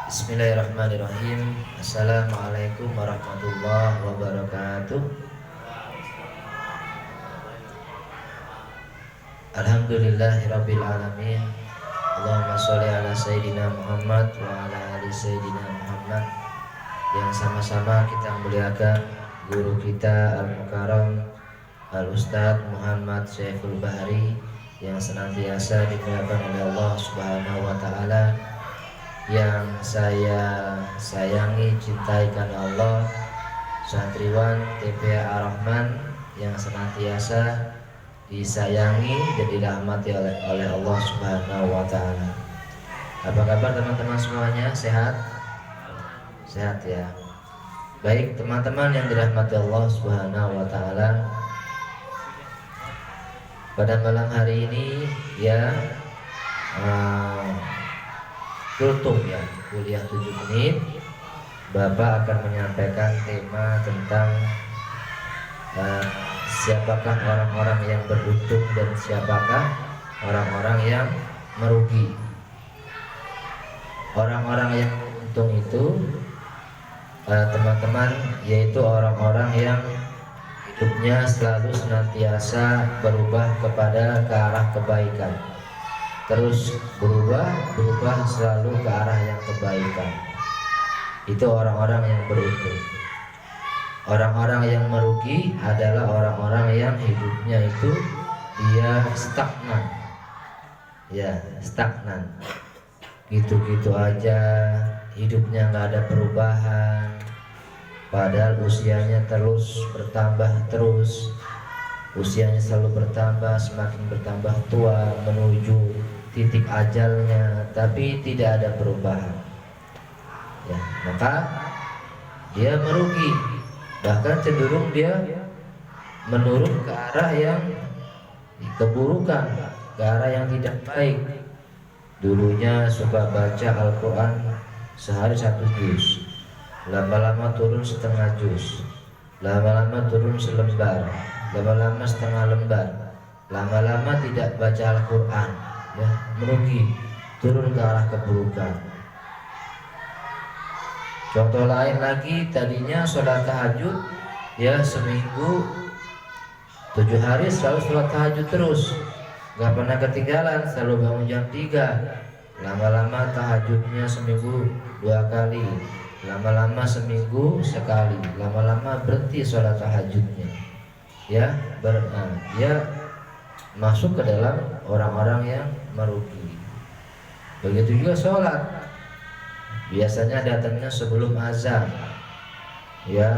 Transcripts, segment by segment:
Bismillahirrahmanirrahim. Assalamualaikum warahmatullahi wabarakatuh. Alhamdulillahirabbil alamin. Allahumma sholli ala sayyidina Muhammad wa ala ali sayyidina Muhammad. Yang sama-sama kita muliakan guru kita Al-Mukarram Al-Ustadz Muhammad Syaiful Bahri yang senantiasa dimuliakan oleh Allah Subhanahu wa taala, yang saya sayangi, cintai karena Allah, santriwan TPA Ar-Rahman yang senantiasa disayangi dan dirahmati oleh Allah Subhanahu wa taala. Apa kabar teman-teman semuanya? Sehat? Sehat ya. Baik teman-teman yang dirahmati Allah Subhanahu wa taala, pada malam hari ini ya tutup ya kuliah 7 menit. Bapak akan menyampaikan tema tentang siapakah orang-orang yang beruntung dan siapakah orang-orang yang merugi. Orang-orang yang beruntung itu teman-teman yaitu orang-orang yang hidupnya selalu senantiasa berubah kepada ke arah kebaikan, terus berubah selalu ke arah yang kebaikan. Itu orang-orang yang beruntung. Orang-orang yang merugi adalah orang-orang yang hidupnya itu dia stagnan. Ya, stagnan. Gitu-gitu aja, hidupnya nggak ada perubahan. Padahal usianya terus bertambah terus. Usianya selalu bertambah, semakin bertambah tua menuju titik ajalnya, tapi tidak ada perubahan. Ya, maka dia merugi, bahkan cenderung dia menurun ke arah yang keburukan, ke arah yang tidak baik. Dulunya suka baca Al-Quran sehari 1 juz, lama-lama turun setengah juz, lama-lama turun selembar, lama-lama setengah lembar, lama-lama tidak baca Al-Quran, ya, merugi, turun ke arah keburukan. Contoh lain lagi, tadinya sholat tahajud ya seminggu 7 hari selalu sholat tahajud terus, gak pernah ketinggalan, selalu bangun jam 3. Lama-lama tahajudnya seminggu 2 kali, lama-lama seminggu sekali, lama-lama berhenti sholat tahajudnya. Ya, dia masuk ke dalam orang-orang yang merugi. Begitu juga sholat, biasanya datangnya sebelum azan, ya,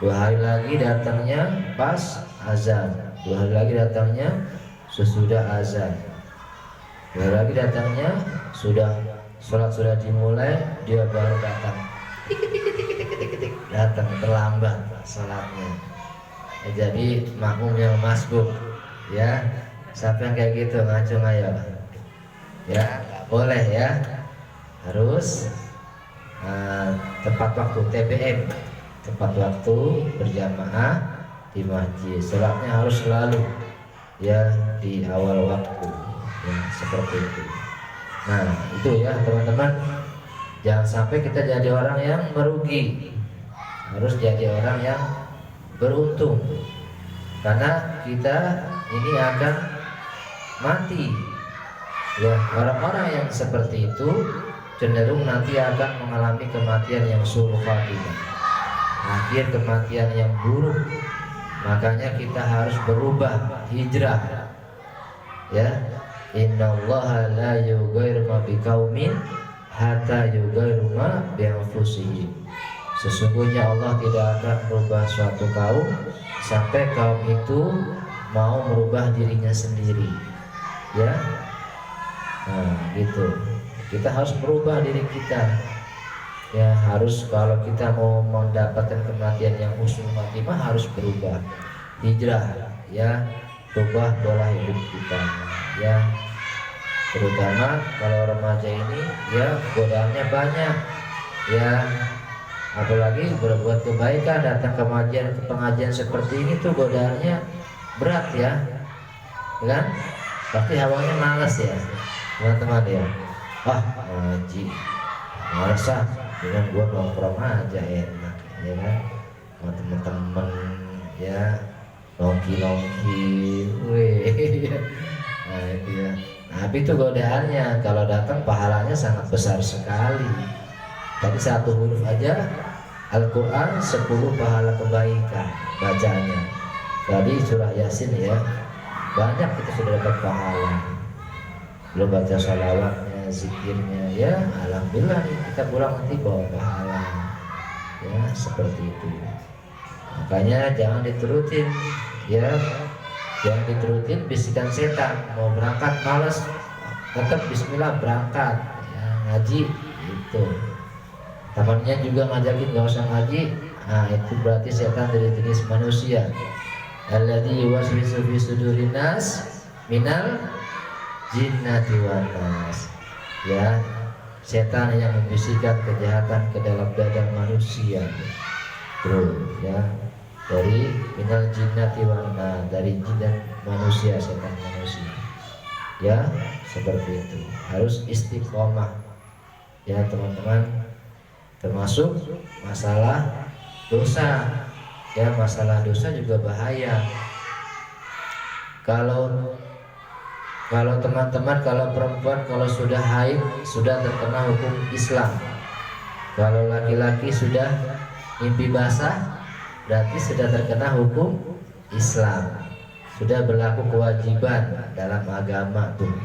2 hari lagi datangnya pas azan, 2 hari lagi datangnya sesudah azan, 2 hari lagi datangnya sudah sholat sudah dimulai, dia baru datang, datang terlambat sholatnya. Jadi makmum yang masbuk, ya, siapa yang kayak gitu ngacung ayo, ya, nggak boleh ya, harus tepat waktu, TPM, tepat waktu berjamaah di masjid. Sholatnya harus selalu ya di awal waktu, ya, seperti itu. Nah itu ya teman-teman, jangan sampai kita jadi orang yang merugi, harus jadi orang yang beruntung, karena kita ini akan mati. Ya, orang-orang yang seperti itu cenderung nanti akan mengalami kematian yang su'ul khatimah, akhir kematian yang buruk. Makanya kita harus berubah, hijrah. Ya, innallaha la yughayyiru ma biqaumin hatta yughayyiru ma bi anfusihim. Sesungguhnya Allah tidak akan merubah suatu kaum sampai kaum itu mau merubah dirinya sendiri. Ya, nah gitu. Kita harus merubah diri kita. Ya, harus, kalau kita mau mendapatkan kematian yang husnul khatimah harus berubah, hijrah, ya, berubah pola hidup kita. Ya, terutama kalau remaja ini, ya, godaannya banyak. Ya, apalagi berbuat kebaikan, datang ke pengajian seperti ini tuh godaannya berat ya, kan? Pasti hawanya males ya teman-teman ya. Ngaji Males ah, dengan gua nongkrong aja enak, ya kan, sama temen-temen, ya nongki-nongki, weh. Nah itu ya. Tapi itu godaannya, kalau datang pahalanya sangat besar sekali. Tadi satu huruf aja Al-Quran 10 pahala kebaikan bacanya. Tadi surah Yasin ya, banyak kita sudah dapat pahala. Belum baca salawatnya, zikirnya, ya alhamdulillah kita pulang nanti bawa pahala. Ya seperti itu. Makanya jangan diturutin, ya jangan diturutin bisikan setan. Mau berangkat males, tetap bismillah berangkat, ya, ngaji itu. Temannya juga ngajakin gak usah ngaji, nah itu berarti setan dari jenis manusia. Alladzi yuwaswisu fi sudurin nas minal jinnati wan nas. Ya, setan yang membisikkan kejahatan ke dalam dada manusia. Terus ya, dari minal jinnati wan nas, dari jin dan manusia, setan manusia. Ya, seperti itu. Harus istiqomah. Ya, teman-teman. Termasuk masalah dosa, ya masalah dosa juga bahaya. Kalau teman-teman, kalau perempuan kalau sudah haid sudah terkena hukum Islam. Kalau laki-laki sudah mimpi basah berarti sudah terkena hukum Islam. Sudah berlaku kewajiban dalam agama tuh.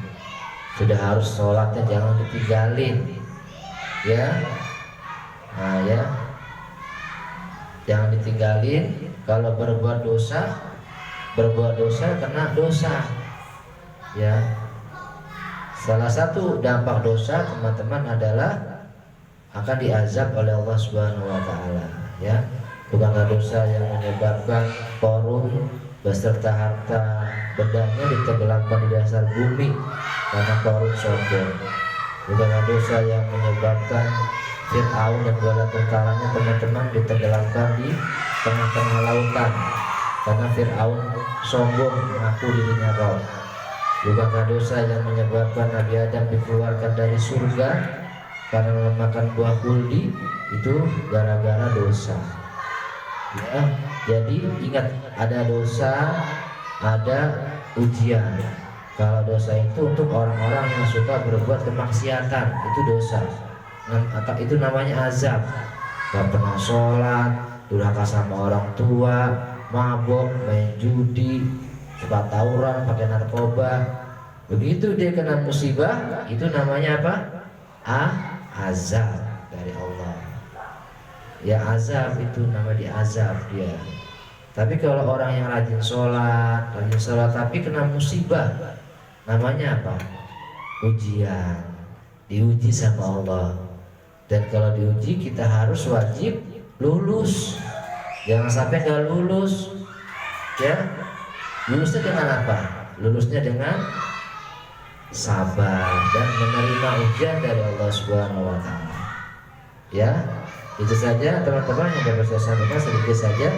Sudah harus sholatnya jangan ditinggalin, ya. Nah ya, jangan ditinggalin. Kalau berbuat dosa kena dosa. Ya, salah satu dampak dosa teman-teman adalah akan diazab oleh Allah Subhanahu Wa Taala. Ya, bukanlah dosa yang menyebabkan korun beserta harta bendanya ditenggelamkan di dasar bumi karena korun sombong. Bukanlah dosa yang menyebabkan Fir'aun dan bala tentaranya teman-teman ditenggelamkan di tengah-tengah lautan karena Fir'aun sombong mengaku dirinya roh. Bukankah dosa yang menyebabkan Nabi Adam dikeluarkan dari surga karena memakan buah kuldi itu gara-gara dosa. Ya, jadi ingat, ada dosa, ada ujian. Kalau dosa itu untuk orang-orang yang suka berbuat kemaksiatan, itu dosa. Atau itu namanya azab. Gak pernah sholat, durhaka sama orang tua, mabok, main judi, suka tawuran, pakai narkoba. Begitu dia kena musibah, itu namanya apa? Azab dari Allah. Ya azab itu nama diazab dia. Tapi kalau orang yang rajin sholat tapi kena musibah, namanya apa? Ujian, diuji sama Allah. Dan kalau diuji kita harus wajib lulus. Jangan sampai gak lulus. Ya, lulusnya dengan apa? Lulusnya dengan sabar dan menerima ujian dari Allah Subhanahu Wa Taala. Ya, itu saja teman-teman yang dapat saya sampaikan, sedikit saja.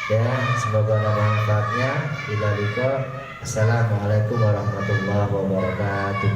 Ya, semoga ada manfaatnya. Assalamualaikum warahmatullahi wabarakatuh.